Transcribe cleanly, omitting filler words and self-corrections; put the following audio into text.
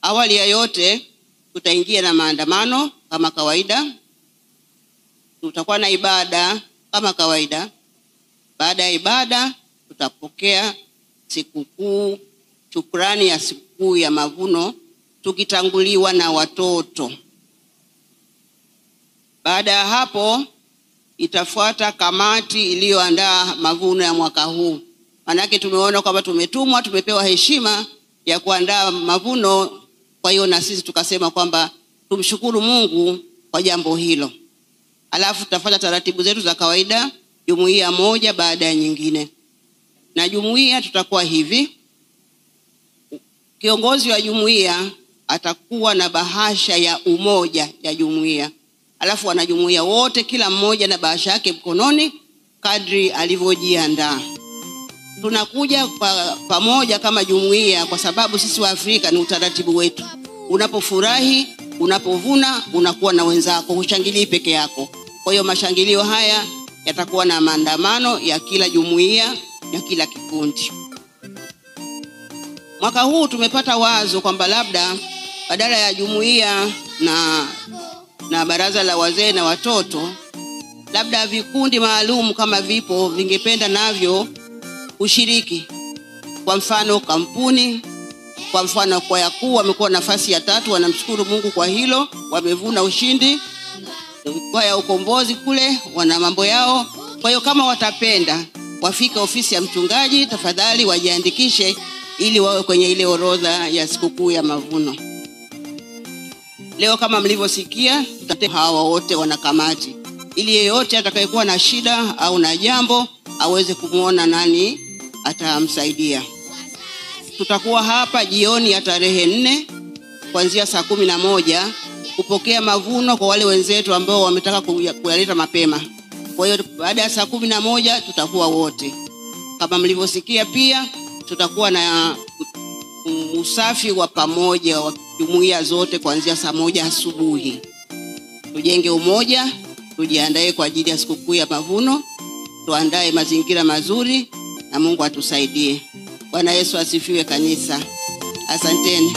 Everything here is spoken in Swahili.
Awali ya yote tutaingia na maandamano kama kawaida. Tutakuwa na ibada kama kawaida. Baada ya ibada tutapokea sikukuu, shukrani ya sikukuu ya mavuno, tukitanguliwa na watoto. Baada ya hapo itafuata kamati iliyoandaa mavuno ya mwaka huu. Manake tumeona kwamba tumetumwa, tumepewa heshima ya kuandaa mavuno, kwa hiyo na sisi tukasema kwamba tumshukuru Mungu kwa jambo hilo. Alafu tutafuata taratibu zetu za kawaida, jumuiya moja baada ya nyingine. Na jumuiya tutakuwa hivi: kiongozi wa jumuiya atakuwa na bahasha ya umoja ya jumuiya. Alafu wanajumuiya wote kila mmoja na bahasha yake mkononi kadri alivyojiandaa. Tunakuja pamoja kama jumuiya kwa sababu sisi wa Afrika ni utaratibu wetu. Unapofurahi, unapovuna, unakuwa na wenzako, hushangilii peke yako. Kwa hiyo mashangilio haya yatakuwa na maandamano ya kila jumuiya, ya kila kikundi. Mwaka huu tumepata wazo kwamba labda badala ya jumuiya na baraza la wazee na watoto, labda vikundi maalum kama vipo vingependa navyo ushiriki. Kwa mfano kampuni, kwa mfano kwa yakuu wamekuwa nafasi ya 3, wanamshukuru Mungu kwa hilo, wamevuna ushindi. Kwa ya ukombozi kule wana mambo yao. Kwa hiyo kama watapenda wafika ofisi ya mchungaji, tafadhali wajiandikishe ili wawe kwenye ile orodha ya sikukuu ya mavuno. Leo kama mlivyosikia, hawa wote wana kamati, ili yeyote atakayekuwa na shida au na jambo aweze kumuona nani atamsaidia. Tutakuwa hapa jioni ya tarehe 4 kuanzia saa 11 kupokea mavuno kwa wale wenzetu ambao wametaka kuyaleta mapema. Kwa hiyo baada ya saa 11 tutakuwa wote. Kama mlivyosikia pia tutakuwa na usafi wa pamoja wa jumuiya zote kuanzia saa 1 asubuhi. Tujenge umoja, tujiandae kwa ajili ya sikukuu ya mavuno, tuandae mazingira mazuri na Mungu atusaidie. Bwana Yesu asifiwe kanisa. Asanteni.